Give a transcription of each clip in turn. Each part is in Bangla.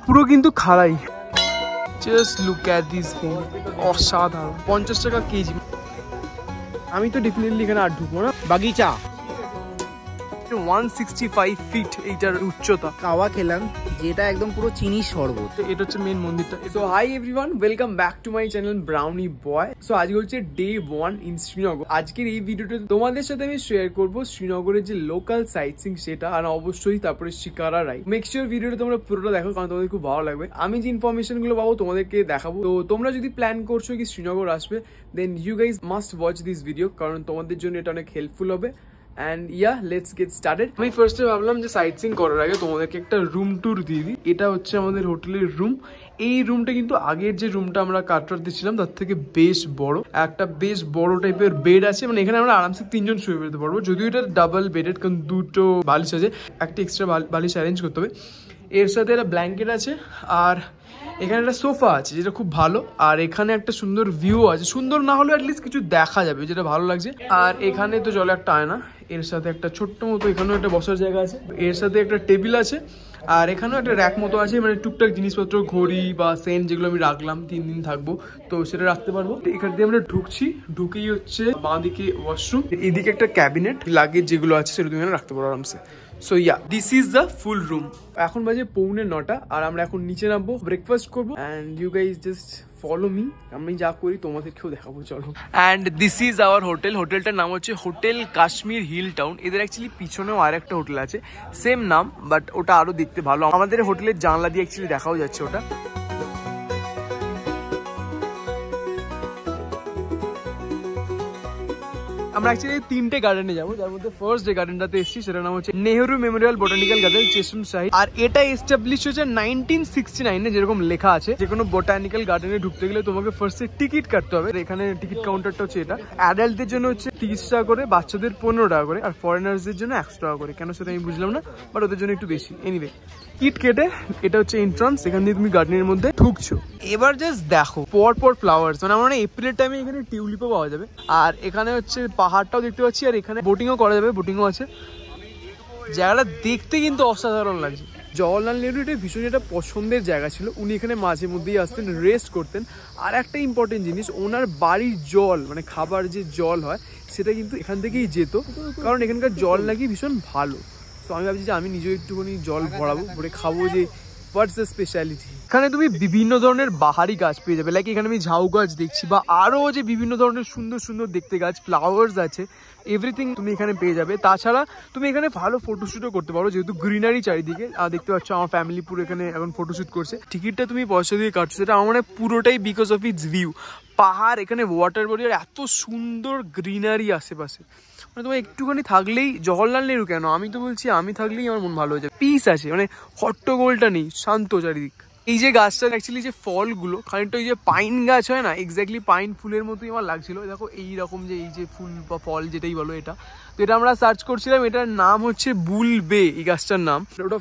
পুরো কিন্তু খাড়াই। Just look at this phone, অসাধারণ। 50 টাকা কেজি। আমি তো ডেফিনেটলি এখানে আর ঢুকবো না। বাগিচা 165 ফিট এইটার উচ্চতা। কাওয়া খেলাম যেটা একদম পুরো চিনি শরবত। এটা হচ্ছে মেন মন্দিরটা। So hi everyone, welcome back to my channel brownie boy. So আজকে হচ্ছে ডে 1 ইন শ্রীনগর। আজকের এই ভিডিওতে তোমাদের সাথে আমি শেয়ার করবো শ্রীনগরের যে লোকাল সাইট সিং সেটা, আর অবশ্যই তারপরে শিকারা রাইড। মেক শিওর ভিডিওটা তোমরা পুরোটা দেখো, কারণ তোমাদের খুব ভালো লাগবে। আমি যে ইনফরমেশন গুলো পাবো তোমাদেরকে দেখাবো। তো তোমরা যদি প্ল্যান করছো কি শ্রীনগর আসবে, then you guys must watch this video, কারণ তোমাদের জন্য এটা অনেক হেল্পফুল হবে। And yeah, let's get started. আমি ফার্স্টে ভাবলাম যে সাইট সিং করার আগে তোমাদেরকে একটা রুম ট্যুর দিয়ে দিই। এটা হচ্ছে আমাদের হোটেলের রুম। এই রুমটা কিন্তু আগের যে রুমটা আমরা কাটরাতে দিচ্ছিলাম তার থেকে বেশ বড়। একটা বেশ বড় টাইপের বেড আছে, মানে এখানে আমরা আরামসে 3 জন শুয়ে পড়তে পারবো। যদিও এটা ডাবল বেডেড, কারণ দুটো বালিশ আছে, একটা এক্সট্রা বালিশ অ্যারেঞ্জ করতে হবে। এর সাথে একটা ব্ল্যাঙ্কেট আছে, আর এখানে একটা সোফা আছে যেটা খুব ভালো। আর এখানে একটা সুন্দর ভিউ আছে, সুন্দর না হলেও অ্যাটলিস্ট কিছু দেখা যাবে, যেটা ভালো লাগছে। আর এখানে তো জলে একটা আয়না, এর সাথে একটা ছোট্ট মতো এখানেও একটা বসার জায়গা আছে, এর সাথে একটা টেবিল আছে, আর এখানেও একটা র্যাক মতো আছে, মানে টুকটাক জিনিসপত্র, ঘড়ি বা সেন্ট যেগুলো আমি রাখলাম 3 দিন থাকবো, তো সেটা রাখতে পারবো। এখান দিয়ে আমরা ঢুকছি, ঢুকেই হচ্ছে বাঁদিকে ওয়াশরুম, এদিকে একটা ক্যাবিনেট, লাগেজ যেগুলো আছে সেটা তুমি এখানে রাখতে পারো আরামসে। So yeah, this is the full room. এখন বাজে 8:45, আর আমরা এখন নিচে নামবো, ব্রেকফাস্ট করবো। And you guys just follow me, আমি যা করি তোমাদেরকেও দেখাবো, চলো। And this is our hotel. হোটেলটার নাম হচ্ছে হোটেল কাশ্মীর হিল টাউন। এদের অ্যাকচুয়ালি পিছনেও আর একটা হোটেল আছে, সেম নাম, বাট ওটা আরো দেখতে ভালো। আমাদের হোটেলের জানলা দিয়ে অ্যাকচুয়ালি দেখাও যাচ্ছে ওটা। আমরা অ্যাকচুয়ালি 3টে গার্ডেনে যাবো, যার মধ্যে ফার্স্ট যে গার্ডেনটাতে এসেছি সেটার নাম হচ্ছে নেহেরু মেমোরিয়াল বোটানিক্যাল গার্ডেন, চেশুম শাহী। আর এটা এস্টাবলিশ হয়েছে 1969-এ, যেরকম লেখা আছে। যে কোনো বোটানিক্যাল গার্ডেনে ঢুকতে গেলে তোমাকে ফার্স্টে টিকিট কাটতে হবে। এখানে টিকিট কাউন্টারটা হচ্ছে এটা। অ্যাডাল্টদের জন্য হচ্ছে 30 টাকা করে, বাচ্চাদের 15 টাকা করে, আর ফরেনার্সদের জন্য 100 টাকা করে। কেন সেটা আমি বুঝলাম না, বাট ওদের জন্য একটু বেশি। এনিওয়ে, টিকিট কেটে এটা হচ্ছে এন্ট্রান্স, এখান দিয়ে তুমি গার্ডেনের মধ্যে ঢুকছো। এবার জাস্ট দেখো পর ফ্লাওয়ার্স, মানে আমরা এপ্রিলের টাইমে এখানে টিউলিপও পাওয়া যাবে। আর এখানে হচ্ছে পাহাড়টাও দেখতে পাচ্ছি, আর এখানে বোটিংও করা যাবে, বোটিংও আছে। জায়গাটা দেখতে কিন্তু অসাধারণ লাগছে। জওহরলাল নেহরু এটা ভীষণ একটা পছন্দের জায়গা ছিল, উনি এখানে মাঝে মধ্যেই আসতেন, রেস্ট করতেন। আর একটা ইম্পর্টেন্ট জিনিস, ওনার বাড়ির জল, মানে খাবার যে জল হয় সেটা কিন্তু এখান থেকেই যেত, কারণ এখানকার জল নাকি ভীষণ ভালো। তো আমি ভাবছি যে আমি নিজেও একটুখানি জল ভরাবো, ভরে খাবো, যে হোয়াটস দ্য স্পেশালিটি। এখানে তুমি বিভিন্ন ধরনের বাহারি গাছ পেয়ে যাবে, লাইক এখানে আমি ঝাউ গাছ দেখছি, বা আরো যে বিভিন্ন ধরনের সুন্দর সুন্দর দেখতে গাছ, ফ্লাওয়ার্স আছে, এভরিথিং তুমি এখানে পেয়ে যাবে। তাছাড়া তুমি এখানে ভালো ফটোশুটও করতে পারো, যেহেতু গ্রিনারি চারিদিকে। দেখতে পাচ্ছ আমার ফ্যামিলি পুরো এখানে এখন ফটোশুট করছে। টিকিটটা তুমি পয়সা দিয়ে কাটছো, সেটা আমার পুরোটাই বিকজ অফ ইটস ভিউ। পাহাড়, এখানে ওয়াটার বডি, আর এত সুন্দর গ্রিনারি আশেপাশে, মানে তোমার একটুখানি থাকলেই, জওহরলাল নেহরু কেন, আমি তো বলছি আমি থাকলেই আমার মন ভালো হয়ে যায়। পিস আছে, মানে হট্টগোলটা নেই, শান্ত চারিদিক। এই যে গাছটা অ্যাকচুয়ালি যে ফলগুলো খানিকটা ওই যে পাইন গাছ হয় না, এক্স্যাক্টলি পাইন ফুলের মতোই আমার লাগছিল। দেখো এইরকম যে এই যে ফুল বা ফল যেটাই বলো এটা, তো এটা আমরা সার্চ করছিলাম, এটার নাম হচ্ছে বুল বে, এই গাছটার নাম। ওটা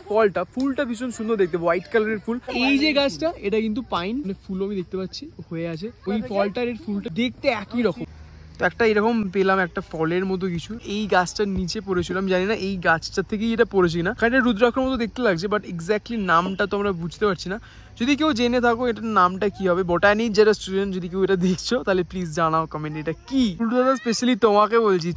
ফুলটা ভীষণ সুন্দর দেখতে, হোয়াইট কালারের ফুল। এই যে গাছটা, এটা কিন্তু পাইন, মানে ফুলও আমি দেখতে পাচ্ছি হয়ে আছে। ওই ফলটার এর ফুলটা দেখতে একই রকম। তো একটা এরকম পেলাম, একটা ফলের মতো কিছু, এই গাছটার নিচে পড়েছিলাম, জানি না এই গাছটা থেকেই এটা পড়েছি না, কারণ এটা রুদ্রাক্ষর মতো দেখতে লাগছে, বাট এক্স্যাক্টলি নামটা তো আমরা বুঝতে পারছি না। যদি কেউ জেনে থাকো এটার নামটা কি হবে, বোটানির যারা স্টুডেন্ট, যদি কেউ এটা দেখছো তাহলে প্লিজ জানাও কমেন্ট এটা কি। স্পেশালি তোমাকে বলছি,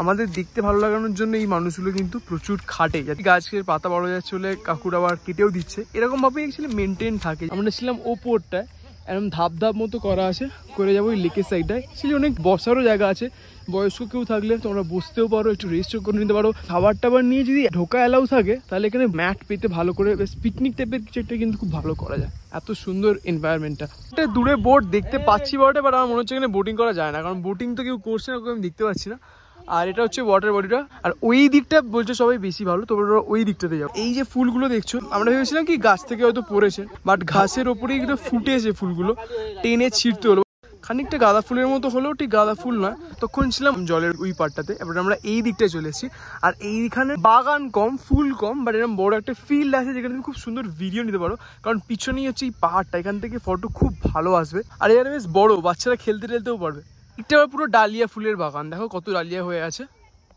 আমাদের দেখতে ভালো লাগানোর জন্য এই মানুষগুলো কিন্তু প্রচুর খাটে, যাতে গাছের পাতা বড় যাচ্ছে বলে কাকুর আবার কেটেও দিচ্ছে, এরকম ভাবে অ্যাকচুয়ালি মেনটেন থাকে। আমরা ছিলাম ওপরটায়, এরকম ধাপ মতো করা আছে, করে যাবো ওই লেকের সাইডটায়। সেটা অনেক বসারও জায়গা আছে, বয়স্ক কেউ থাকলে তোমরা বসতেও পারো, একটু রেস্টও করে নিতে পারো। খাবার টাবার নিয়ে যদি ঢোকা অ্যালাউ থাকে তাহলে এখানে ম্যাট পেতে ভালো করে বেশ পিকনিক টাইপের কিছু একটা কিন্তু খুব ভালো করা যায়। এত সুন্দর এনভায়রনমেন্টটা। একটা দূরে বোট দেখতে পাচ্ছি বটে, বাট আমার মনে হচ্ছে এখানে বোটিং করা যায় না, কারণ বোটিং তো কেউ করছে না, আমি দেখতে পাচ্ছি না। আর এটা হচ্ছে ওয়াটার বডিটা, আর ওই দিকটা বলছে সবাই বেশি ভালো, তোমরা ওই দিকটাতে যাও। এই যে ফুলগুলো দেখছো, আমরা ভেবেছিলাম কি গাছ থেকে হয়তো পড়েছে, বাট ঘাসের ওপরেই এগুলো ফুটেছে, ফুলগুলো টেনে ছিঁড়তে হলো। খানিকটা গাঁদা ফুলের মতো হলেও ঠিক গাঁদা ফুল নয়। তখন ছিলাম জলের ওই পাড়টাতে, এবার আমরা এই দিকটায় চলে এসেছি। আর এইখানে বাগান কম, ফুল কম, বাট এরকম বড় একটা ফিল্ড আছে যেখানে তুমি খুব সুন্দর ভিডিও নিতে পারো, কারণ পিছনেই হচ্ছে এই পাহাড়টা, এখান থেকে ফটো খুব ভালো আসবে। আর এখানে বেশ বড়, বাচ্চারা খেলতেও পারবে। এটা পুরো ডালিয়া ফুলের বাগান, দেখো কত ডালিয়া হয়ে আছে।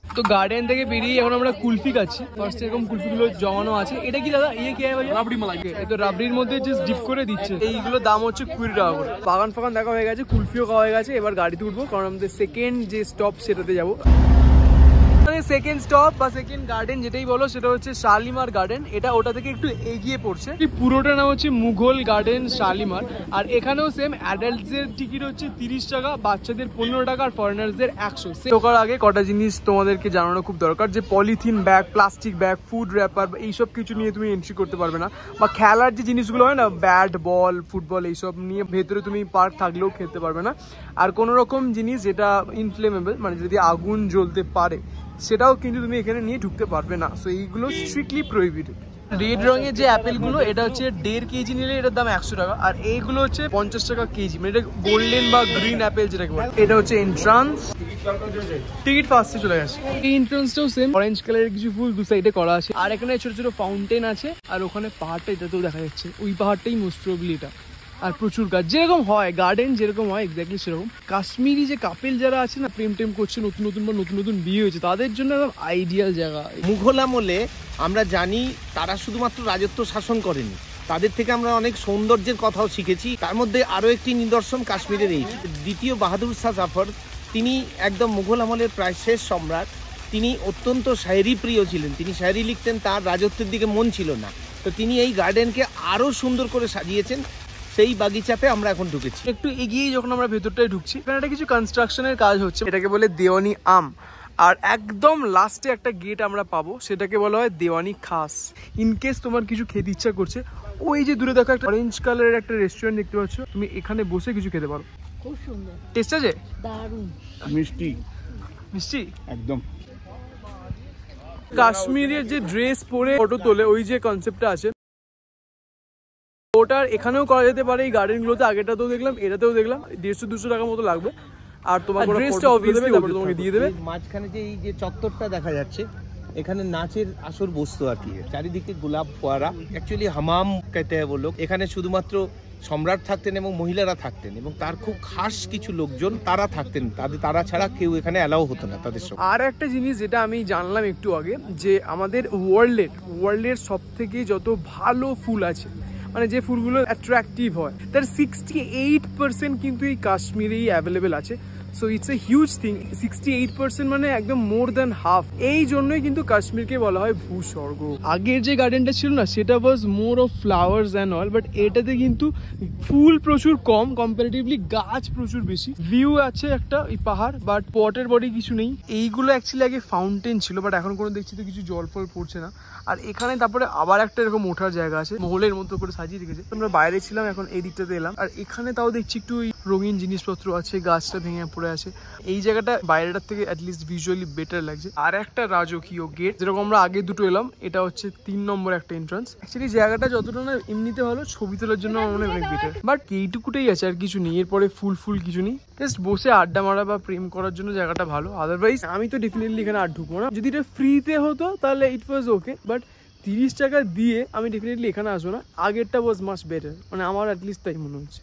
তো গার্ডেন থেকে বেরিয়ে এখন আমরা কুলফি খাচ্ছি। ফার্স্ট এরকম কুলফিগুলো জমানো আছে। এটা কি দাদা ইয়ে কি হয়? রাবড়ি মালাই। এই তো রাবড়ির মধ্যে জাস্ট ডিপ করে দিচ্ছে। এইগুলো দাম হচ্ছে 20 টাকা করে। বাগান ফাগান দেখা হয়ে গেছে, কুলফিও খাওয়া হয়ে গেছে, এবার গাড়িতে উঠবো কারণ আমাদের সেকেন্ড যে স্টপ সেটাতে যাবো। সেকেন্ড স্টপ বা সেকেন্ড গার্ডেন যেটাই বলো সেটা হচ্ছে শালিমার গার্ডেন। এটা ওটা থেকে একটু এগিয়ে পড়ছে। পুরোটা নাম হচ্ছে মুঘল গার্ডেন শালিমার। আর এখানেও সেম অ্যাডাল্টসদের টিকিট হচ্ছে 30 টাকা, বাচ্চাদের 15 টাকা আর ফরেনার্সদের 100। ঢোকার আগে কটা জিনিস তোমাদেরকে জানানো খুব দরকার, যে polythene bag, plastic bag, food wrapper এইসব কিছু নিয়ে তুমি এন্ট্রি করতে পারবে না। বা খেলার যে জিনিসগুলো হয় না, ব্যাট বল ফুটবল এইসব নিয়ে ভেতরে তুমি পার্ক থাকলেও খেলতে পারবে না। আর কোনো রকম জিনিস যেটা ইনফ্লেমেবল মানে যদি আগুন জ্বলতে পারে সেটাও কিন্তু তুমি এখানে নিয়ে ঢুকতে পারবে না। সো এইগুলো স্ট্রিক্টলি প্রহিবিটেড। রেড রঙের যে অ্যাপেল গুলো এটা হচ্ছে 1.5 কেজি নিলে এটার দাম 100 টাকা, আর এইগুলো হচ্ছে 50 টাকা কেজি। মানে এটা গোল্ডেন বা গ্রিন অ্যাপেল যেটাকে বলে। এটা হচ্ছে এন্ট্রান্স, টিকিট ফার্স্টে চলে গেছে। এই এন্ট্রান্সটাও সেম অরেঞ্জ কালারের কিছু ফুল দু সাইডে করা আছে। আর এখানে ছোট ছোট ফাউন্টেন আছে, আর ওখানে পাহাড়টা এটাতেও দেখা যাচ্ছে। ওই পাহাড়টাই মোস্ট প্রবাবলি এটা। আর প্রচুর গাছ, যেরকম হয় গার্ডেন যেরকম হয় এক্স্যাক্টলি সেরকম। কাশ্মীরি যে কাপেল যারা আছে না, প্রেম টেম করছে, নতুন নতুন বা নতুন নতুন বিয়ে হয়েছে, তাদের জন্য একদম আইডিয়াল জায়গা। মুঘল আমলে আমরা জানি তারা শুধুমাত্র রাজত্ব শাসন করেনি, তাদের থেকে আমরা অনেক সৌন্দর্যের কথাও শিখেছি। তার মধ্যে আরও একটি নিদর্শন কাশ্মীরের এই দ্বিতীয় বাহাদুর শাহ জাফর। তিনি একদম মুঘল আমলের প্রায় শেষ সম্রাট। তিনি অত্যন্ত শায়েরি প্রিয় ছিলেন, তিনি শায়েরি লিখতেন, তার রাজত্বের দিকে মন ছিল না। তো তিনি এই গার্ডেনকে আরও সুন্দর করে সাজিয়েছেন। সেই বাগিচাতে আমরা এখন ঢুকেছি। একটু এগিয়ে যখন আমরা ভেতরটায় ঢুকছি, এখানে একটা কিছু কনস্ট্রাকশনের কাজ হচ্ছে, এটাকে বলে দেওয়ানি আম। আর একদম লাস্টে একটা গেট আমরা পাবো, সেটাকে বলা হয় দেওয়ানি খাস। ইনকেস তোমার কিছু খেতে ইচ্ছা করছে, ওই যে দূরে দেখো একটা অরেঞ্জ কালারের একটা রেস্টুরেন্ট দেখতে পাচ্ছ, তুমি এখানে বসে কিছু খেতে পারো। খুব সুন্দর, টেস্ট আছে, দারুণ মিষ্টি মিষ্টি একদম। কাশ্মীরের যে ড্রেস পরে ফটো তোলে, ওই যে কনসেপ্টটা আছে, ওটার এখানেও করা যেতে পারে। এই গার্ডেন গুলোতে আগেটাতেও দেখলাম, এটাতেও দেখলাম। 150-200 টাকা মতো লাগবে। আর তোমার ড্রেসটা অবভিয়াসলি তোমাকে দিয়ে দেবে। মাঝখানে যে এই যে চত্বরটা দেখা যাচ্ছে, এখানে নাচের আসর বস্তু আর কি। চারিদিকে গোলাপ ফোয়ারা, অ্যাকচুয়ালি হামাম कहते हैं वो लोग। এখানে শুধুমাত্র সম্রাট থাকতেন এবং মহিলারা থাকতেন, এবং তার খুব খাস কিছু লোকজন তারা থাকতেন, তারা ছাড়া কেউ এখানে অ্যালাউ হতো না তাদের সঙ্গে। আর একটা জিনিস যেটা আমি জানলাম একটু আগে, যে আমাদের ওয়ার্ল্ডের সব থেকে যত ভালো ফুল আছে, মানে যে ফুলগুলো অ্যাট্রাকটিভ হয়, তার 68% কিন্তু এই কাশ্মীরেই অ্যাভেলেবেল আছে। So it's a huge thing. 68% মানে একদম মোর দ্যান হাফ। এই জন্যই কিন্তু কাশ্মীরকে বলা হয় ভূস্বর্গ। আগের যে গার্ডেনটা ছিল না, সেটা was more of flowers and all, but এটাতে কিন্তু ফুল প্রচুর কম, কম্পারেটিভলি গাছ প্রচুর বেশি। ভিউ আছে একটা এই পাহাড়, বাট পটের বডি কিছু নেই। এইগুলো অ্যাকচুয়ালি আগে ফাউন্টেন ছিল, বাট এখন কোনো দেখছি তো কিছু জল ফল পড়ছে না। আর এখানে তারপরে আবার একটা এরকম ওঠার জায়গা আছে, মহলের মতো করে সাজিয়ে রেখেছে। আমরা বাইরে ছিলাম, এখন এই দিকটাতে এলাম। আর এখানে তাও দেখছি একটু রঙিন জিনিসপত্র আছে, গাছটা ভেঙে পড়ে আছে। এই জায়গাটা বাইরেটার থেকে অ্যাটলিস্ট ভিজুয়ালি বেটার লাগছে। আর একটা রাজকীয় গেট, যেরকম আমরা আগে দুটো এলাম, এটা হচ্ছে 3 নম্বর একটা এন্ট্রান্স। অ্যাকচুয়ালি জায়গাটা যতটা না এমনিতে ভালো, ছবি তোলার জন্য আমার মনে হয় অনেক বেটার। বাট এইটুকুটাই আছে, আর কিছু নেই। এরপরে ফুল কিছু নেই। জাস্ট বসে আড্ডা মারা বা প্রেম করার জন্য জায়গাটা ভালো। আদারওয়াইজ আমি তো ডেফিনেটলি এখানে আর ঢুকবো না। যদি এটা ফ্রিতে হতো তাহলে ইট ওয়াজ ওকে, বাট 30 টাকা দিয়ে আমি ডেফিনেটলি এখানে আসবো না। আগেরটা ওয়াজ মাচ বেটার, মানে আমার অ্যাটলিস্ট তাই মনে হচ্ছে।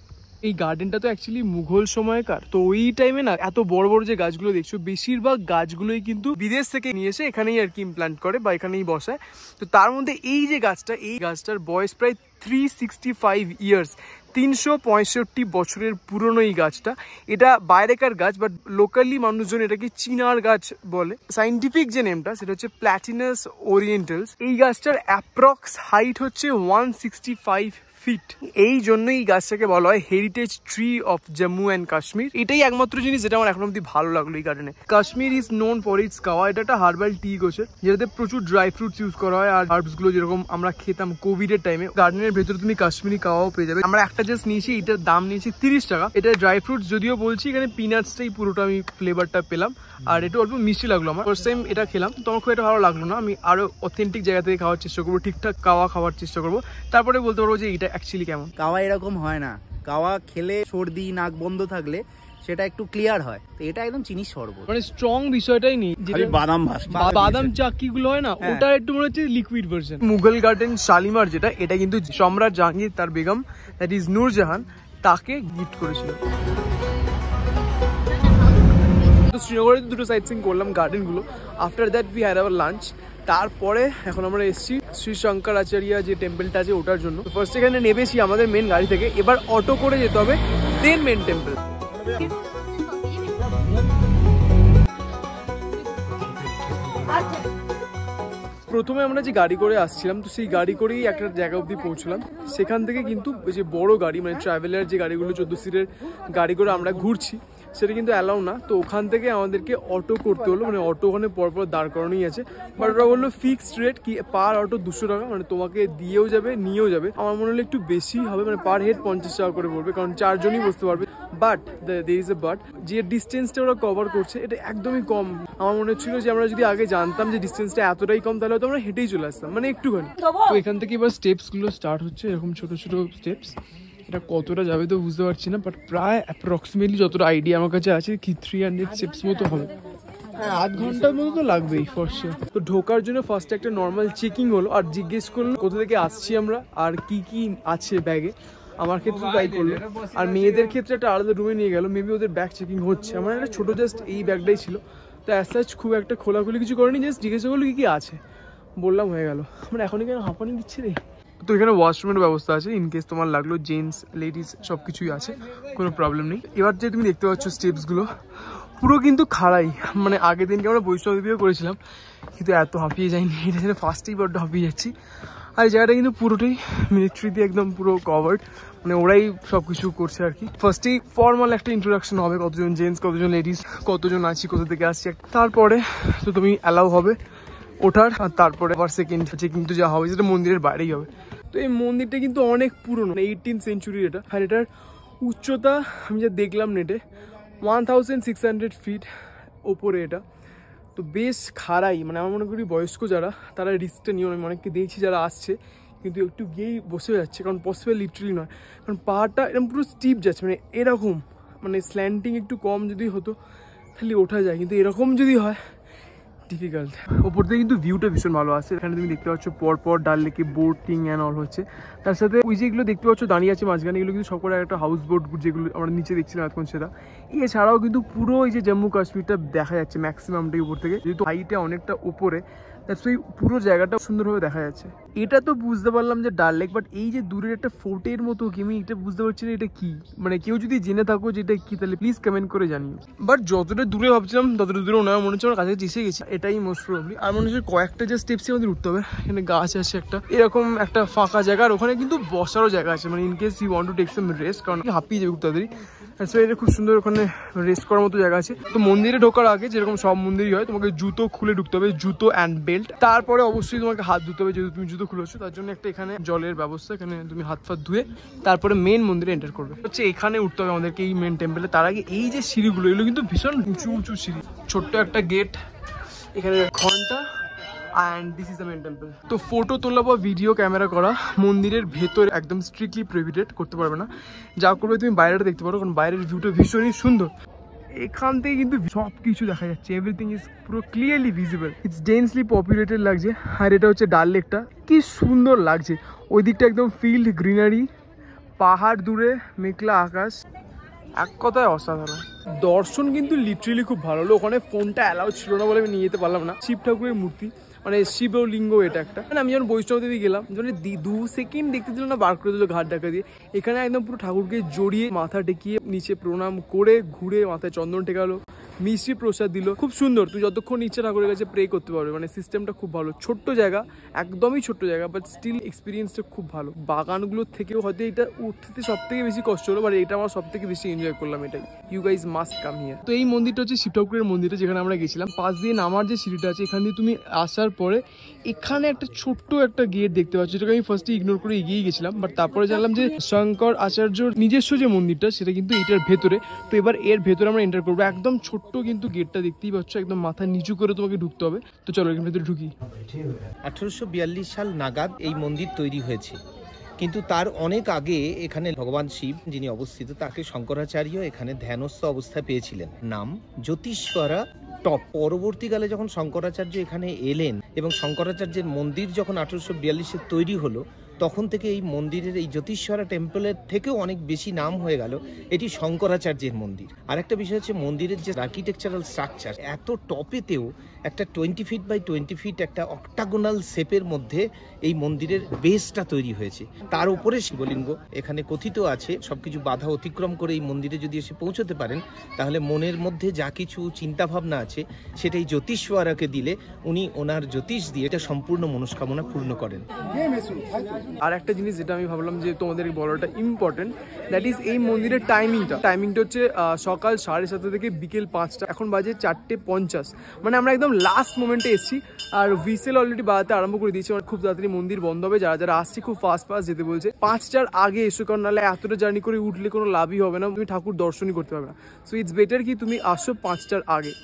এই গার্ডেনটা তো অ্যাকচুয়ালি মুঘল সময়কার। তো ওই টাইমে না এত বড় বড় যে গাছগুলো দেখছো, বেশিরভাগ গাছগুলোই কিন্তু বিদেশ থেকে নিয়ে এসে এখানেই আর কি ইমপ্ল্যান্ট করে বা এখানেই বসায়। তো তার মধ্যে এই যে গাছটা, এই গাছটার বয়স প্রায় 365 ইয়ার্স, 365 বছরের পুরনো এই গাছটা। এটা বাইরেকার গাছ, বাট লোকালি মানুষজন এটাকে চিনার গাছ বলে। সাইন্টিফিক যে নেমটা সেটা হচ্ছে প্ল্যাটিনাস ওরিয়েন্টালস। এই গাছটার অ্যাপ্রক্স হাইট হচ্ছে 165 ফিট। এই জন্যই এই গাছটাকে বলা হয় heritage tree of Jammu and Kashmir. এটাই একমাত্র জিনিস যেটা আমার এখন অব্দি ভালো লাগলো এই গার্ডেনে। Kashmir is known for its kahwa. এটা একটা হার্বাল টি গোছে, যেটাতে প্রচুর ড্রাই ফ্রুটস ইউজ করা হয়। আর হার্বস গুলো যেরকম আমরা খেতাম কোভিড এর টাইমে, গার্ডেনের ভেতরে তুমি কাশ্মীরি কাওয়াও পেয়ে যাবে। আমরা একটা জাস্ট নিয়েছি, এটার দাম নিয়েছি 30 টাকা। এটা ড্রাই ফ্রুটস যদিও বলছি, এখানে পিনাটসটাই পুরোটা আমি ফ্লেভারটা পেলাম। আর একটু অল্প মিষ্টি লাগলো আমার। ফার্স্ট টাইম এটা খেলাম, তো আমার খুব একটা ভালো লাগলো না। আমি আরো অথেন্টিক জায়গা থেকে খাওয়ার চেষ্টা করবো, ঠিকঠাক কাওয়া খাওয়ার চেষ্টা করবো, তারপরে বলতে পারবো যে এটা অ্যাকচুয়ালি কেমন। কাওয়া এরকম হয় না। কাওয়া খেলে সর্দি নাক বন্ধ থাকলে সেটা একটু ক্লিয়ার হয়। তো এটা একদম চিনির শরবত, মানে স্ট্রং বিষয়টাই নেই। বাদাম চাকি গুলো হয় না, ওটা একটু মনে হচ্ছে liquid version. Mughal garden Shalimar যেটা, এটা কিন্তু সম্রাট জাহাঙ্গীর তার বেগম দ্যাট ইজ নূরজাহান তাকে গিফট করেছিল। তো শ্রীনগরে দুটো সাইট সিইং করলাম গার্ডেনগুলো। After that we had our lunch. তারপরে এখন আমরা এসেছি শ্রী শঙ্করাচার্য যে টেম্পলটা আছে ওটার জন্য। ফার্স্ট এখানে নেমেছি আমাদের মেন গাড়ি থেকে, এবার অটো করে যেতে হবে দেন মেন টেম্পল। প্রথমে আমরা যে গাড়ি করে আসছিলাম, তো সেই গাড়ি করেই একটা জায়গা অবধি পৌঁছলাম। সেখান থেকে কিন্তু ওই যে বড় গাড়ি মানে ট্রাভেলার যে গাড়িগুলো 14 সিটের গাড়ি করে আমরা ঘুরছি সেটা কিন্তু অ্যালাউ না। তো ওখান থেকে আমাদেরকে অটো করতে হলো, মানে অটো ওখানে পরপর দাঁড় করানোই আছে। বাট ওরা বললো ফিক্সড রেট কি পার অটো 200 টাকা, মানে তোমাকে দিয়েও যাবে নিয়েও যাবে। আমার মনে হলো একটু বেশি হবে, মানে পার হেড 50 টাকা করে পড়বে, কারণ 4 জনই বসতে পারবে। But there is a but, যে ডিস্টেন্সটা ওরা কভার করছে এটা একদমই কম। আমার মনে হচ্ছিল যে আমরা যদি আগে জানতাম যে ডিস্টেন্সটা এতটাই কম তাহলে হয়তো আমরা হেঁটেই চলে আসতাম, মানে একটুখানি। তো এখান থেকে এবার স্টেপসগুলো স্টার্ট হচ্ছে, এরকম ছোট ছোট স্টেপস। এটা কতটা যাবে তো বুঝতে পারছি না, বাট প্রায় অ্যাপ্রক্সিমেটলি যতটা আইডিয়া আমার কাছে আছে কি 300 স্টেপস মতো হবে। হ্যাঁ, আধ ঘন্টার মতো তো লাগবেই ফর্সে। তো ঢোকার জন্য ফার্স্টে একটা নর্মাল চেকিং হলো, আর জিজ্ঞেস করলো কোথা থেকে আসছি আমরা আর কি কি আছে ব্যাগে। আমার ক্ষেত্রে তাই করলো, আর মেয়েদের ক্ষেত্রে একটা আলাদা রুমে নিয়ে গেল। মেবি ওদের ব্যাগ চেকিং হচ্ছে। আমার একটা ছোটো জাস্ট এই ব্যাগটাই ছিল, তো অ্যাজ সাচ খুব একটা খোলাখুলি কিছু করেনি, জাস্ট জিজ্ঞেস করলো কি কি আছে, বললাম হয়ে গেল। আমার এখন কেন হাঁপানি দিচ্ছে রে। তো এখানে ওয়াশরুমের ব্যবস্থা আছে, ইনকেস তোমার লাগলো, জেন্টস লেডিস সব কিছুই আছে, কোনো প্রবলেম নেই। এবার যে তুমি দেখতে পাচ্ছ স্টেপসগুলো পুরো কিন্তু খাড়াই, মানে আগের দিনকে আমরা বৈষ্ণব দেবীও করেছিলাম কিন্তু এত হাঁপিয়ে যায়নি, এটা যেন ফার্স্টেই বড্ড হাঁপিয়ে যাচ্ছি। আর এই জায়গাটা কিন্তু পুরোটাই মিলিটারি দিয়ে একদম পুরো কভার্ড, মানে ওরাই সব কিছু করছে আর কি। ফার্স্টেই ফর্মাল একটা ইন্ট্রোডাকশন হবে, কতজন জেন্টস কতজন লেডিস কতজন আছি কোথা থেকে আসছি। তারপরে তো তুমি অ্যালাউ হবে ওঠার, আর তারপরে আবার সেকেন্ড চেকিং তো যা হবে সেটা মন্দিরের বাইরেই হবে। তো এই মন্দিরটা কিন্তু অনেক পুরনো, 18th সেঞ্চুরির এটা। আর এটার উচ্চতা আমি যা দেখলাম নেটে 1600 ফিট ওপরে এটা। তো বেশ খাড়াই, মানে আমার মনে করি বয়স্ক যারা তারা রিস্কটা নিও। আমি অনেককে দেখছি যারা আসছে কিন্তু একটু গিয়েই বসে যাচ্ছে, কারণ পসিবল লিটারালি নয়, কারণ পাহাড়টা এরকম পুরো স্টিপ যাচ্ছে, মানে এরকম, মানে স্ল্যান্টিং একটু কম যদি হতো তাহলে ওঠা যায়, কিন্তু এরকম যদি হয় ডিফিকাল্ট। ওপর থেকে কিন্তু ভিউটা ভীষণ ভালো আসছে। এখানে তুমি দেখতে পাচ্ছ পরপর ডাল লেকে বোটিং অ্যান্ড অল হচ্ছে। তার সাথে ওই যেগুলো দেখতে পাচ্ছ দাঁড়িয়ে আছে মাঝখানে, এগুলো কিন্তু সবকটা একটা হাউস বোট যেগুলো আমরা নিচে দেখছিলাম এখন সেটা। এছাড়াও কিন্তু পুরো এই যে জম্মু কাশ্মীরটা দেখা যাচ্ছে ম্যাক্সিমামটাই উপর থেকে, যেহেতু হাইটে অনেকটা উপরে, পুরো জায়গাটা সুন্দরভাবে দেখা যাচ্ছে। এটা তো বুঝতে পারলাম যে ডাল লেক, বাট এই যে দূরের একটা ফোর্টের মতো কি, আমি এটা বুঝতে পারছি না এটা কি। মানে কেউ যদি জেনে থাকো যে এটা কি তাহলে প্লিজ কমেন্ট করে জানিও। বাট যতটা দূরে ভাবছিলাম ততটা দূরে নয়, মনে হচ্ছে আমার কাছে এসে গেছি, এটাই মোস্ট প্রবলি। আর মনে হচ্ছে কয়েকটা যে স্টেপস আমাদের উঠতে হবে। এখানে গাছ আছে একটা, এরকম একটা ফাঁকা জায়গা, আর ওখানে কিন্তু বসারও জায়গা আছে, মানে in case you want to take some rest, কারণ হাঁপিয়ে যাবে খুব তাড়াতাড়ি। এটা খুব সুন্দর, ওখানে রেস্ট করার মতো জায়গা আছে। তো মন্দিরে ঢোকার আগে যেরকম সব মন্দিরই হয়, তোমাকে জুতো খুলে ঢুকতে হবে, জুতো অ্যান্ড বেল্ট। তারপরে অবশ্যই তোমাকে হাত ধুতে হবে, যেহেতু তুমি জুতো খুলেছো। তার জন্য একটা এখানে জলের ব্যবস্থা, এখানে তুমি হাত ফাত ধুয়ে তারপরে মেন মন্দিরে এন্টার করবে। হচ্ছে এখানে উঠতে হবে আমাদেরকে এই মেন টেম্পলে। তার আগে এই যে সিঁড়িগুলো, এগুলো কিন্তু ভীষণ উঁচু উঁচু সিঁড়ি, ছোট্ট একটা গেট, এখানে ঘন্টা, and this is the main temple. তো ফটো তোলা বা ভিডিও ক্যামেরা করা মন্দিরের ভেতরে একদম স্ট্রিক্টলি প্রহিবিটেড, করতে পারবে না। যা করবে তুমি বাইরেটা দেখতে পারো, কারণ বাইরের ভিউটা ভীষণই সুন্দর। এখান থেকে কিন্তু সব কিছু দেখা যাচ্ছে, এভরিথিং ইজ পুরো clearly visible. It's densely populated লাগছে। আর এটা হচ্ছে ডাল লেকটা, কি সুন্দর লাগছে। ওই দিকটা একদম ফিল্ড গ্রিনারি, পাহাড় দূরে, মেঘলা আকাশ, এক কথায় অসাধারণ। দর্শন কিন্তু লিটারেলি খুব ভালো হলো। ওখানে ফোনটা অ্যালাউ ছিল না বলে আমি নিয়ে যেতে পারলাম না। শিব ঠাকুরের মূর্তি, মানে শিবলিঙ্গ এটা একটা, মানে আমি যখন বৈষ্ণব দেবী গেলাম, যখন 2 সেকেন্ড দেখতে দিল না, বার করে দিল ঘাট ঢাকা দিয়ে। এখানে একদম পুরো ঠাকুরকে জড়িয়ে মাথা টেকিয়ে নিচে প্রণাম করে ঘুরে মাথায় চন্দন টেকালো, মিষ্টি প্রসাদ দিল, খুব সুন্দর। তুই যতক্ষণ ইচ্ছা ঠাকুরের কাছে প্রে করতে পারবে, মানে সিস্টেমটা খুব ভালো। ছোট্ট জায়গা, একদমই ছোট্ট জায়গা, বাট স্টিল এক্সপিরিয়েন্সটা খুব ভালো। বাগানগুলোর থেকেও হয়তো এটা উঠতে সব থেকে বেশি কষ্ট হলো, বাট এটা আমার সব থেকে বেশি এনজয় করলাম এটাই। You guys must come here. তো এই মন্দিরটা হচ্ছে শিব ঠাকুরের মন্দিরটা, যেখানে আমরা গেছিলাম। পাশ দিয়ে নামার যে সিঁড়িটা আছে, এখান দিয়ে তুমি আসার পরে এখানে একটা ছোট্ট একটা গেট দেখতে পাচ্ছ, যেটাকে আমি ফার্স্টে ইগনোর করে এগিয়ে গেছিলাম, বাট তারপরে জানলাম যে শঙ্কর আচার্যর নিজস্ব যে মন্দিরটা সেটা কিন্তু এটার ভেতরে। তো এবার এর ভেতরে আমরা এন্টার করবো। একদম ছোট্ট কিন্তু গেটটা দেখতেই পাচ্ছ, একদম মাথা নিচু করে তোমাকে ঢুকতে হবে। তো চলো এর ভেতরে ঢুকি। 1842 সাল নাগাদ এই মন্দির তৈরি হয়েছে, কিন্তু তার অনেক আগে এখানে ভগবান শিব যিনি অবস্থিত, তাকে শঙ্করাচার্য এখানে ধ্যানস্থ অবস্থায় পেয়েছিলেন। নাম জ্যোতিষ্বরা টপ। পরবর্তীকালে যখন শঙ্করাচার্য এখানে এলেন এবং শঙ্করাচার্যের মন্দির যখন 1842-এ তৈরি হলো, তখন থেকে এই মন্দিরের এই জ্যোতিষ্বরা টেম্পলের থেকেও অনেক বেশি নাম হয়ে গেল এটি শঙ্করাচার্যের মন্দির। আর একটা বিষয় হচ্ছে মন্দিরের যে আর্কিটেকচারাল স্ট্রাকচার, এত টপেতেও একটা 20 ফিট বাই 20 ফিট একটা অক্টাগোনাল শেপের মধ্যে এই মন্দিরের বেসটা তৈরি হয়েছে। তার উপরে শিবলিঙ্গ। এখানে কথিত আছে সবকিছু বাধা অতিক্রম করে এই মন্দিরে যদি এসে পৌঁছতে পারেন, তাহলে মনের মধ্যে যা কিছু চিন্তা ভাবনা আছে সেটাই জ্যোতিষ্বরাকে দিলে উনি ওনার জ্যোতিষ দিয়ে এটা সম্পূর্ণ মনস্কামনা পূর্ণ করেন। আর একটা জিনিস যেটা আমি ভাবলাম যে তোমাদের বলাটা ইম্পর্টেন্ট, দ্যাট ইজ এই মন্দিরের টাইমিংটা হচ্ছে সকাল 7:30 থেকে বিকেল 5টা। এখন বাজে 4:50, মানে আমরা একদম লাস্ট মোমেন্টে এসেছি। আর হুইসেল অলরেডি বাজাতে আরম্ভ করে দিয়েছি, খুব তাড়াতাড়ি মন্দির বন্ধ হবে। যারা যারা আসছে খুব ফাস্ট যেতে বলছে। 5টার আগে এসো, কারণ নাহলে এতটা জার্নি করে উঠলে কোনো লাভই হবে না, তুমি ঠাকুর দর্শনই করতে পারবে না। সো ইটস বেটার কি তুমি আসো 5টার আগে।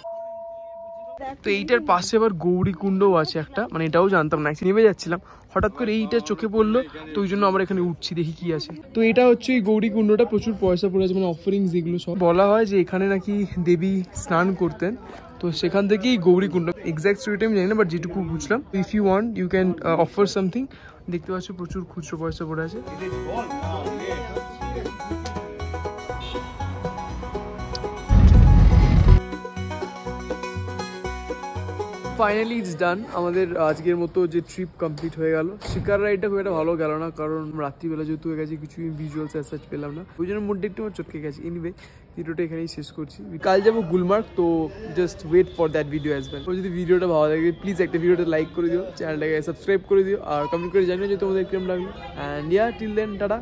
তো এইটার পাশে আবার গৌরী কুণ্ডও আছে একটা, মানে এটাও জানতাম না, নেমে যাচ্ছিলাম হঠাৎ করে এইটা চোখে পড়লো, তো ওই জন্য আমরা এখানে উঠছি, দেখি কি আছে। তো এটা হচ্ছে এই গৌরী কুণ্ডটা, প্রচুর পয়সা পড়ে আছে, মানে অফারিংস যেগুলো সব। বলা হয় যে এখানে নাকি দেবী স্নান করতেন, তো সেখান থেকেই গৌরী কুণ্ড। এক্সাক্ট স্টোরিটা আমি জানি না, বাট যেটুকু বুঝলাম। If you want you can offer something. দেখতে পাচ্ছ প্রচুর খুচরো পয়সা পড়ে আছে। ফাইনালি ইটস ডান, আমাদের আজকের মতো যে ট্রিপ কমপ্লিট হয়ে গেল। শিকার রাইডটা খুব একটা ভালো গেল না, কারণ রাত্রিবেলা যেহেতু হয়ে গেছে কিছু ভিজুয়ালস অ্যাজ পেলাম না, ওই জন্য মধ্যে একটু আমার চটকে গেছে। এনিওয়ে ভিডিওটা এখানেই শেষ করছি। কাল যাবো গুলমার্গ, তো just wait for that video as well. যদি ভিডিওটা ভালো লাগে প্লিজ একটা ভিডিওটা লাইক করে দিও, চ্যানেলটাকে সাবস্ক্রাইব করে দিও, আর কমেন্ট করে জানিও যে তোমাদের কিরকম লাগলো। And yeah till then tata.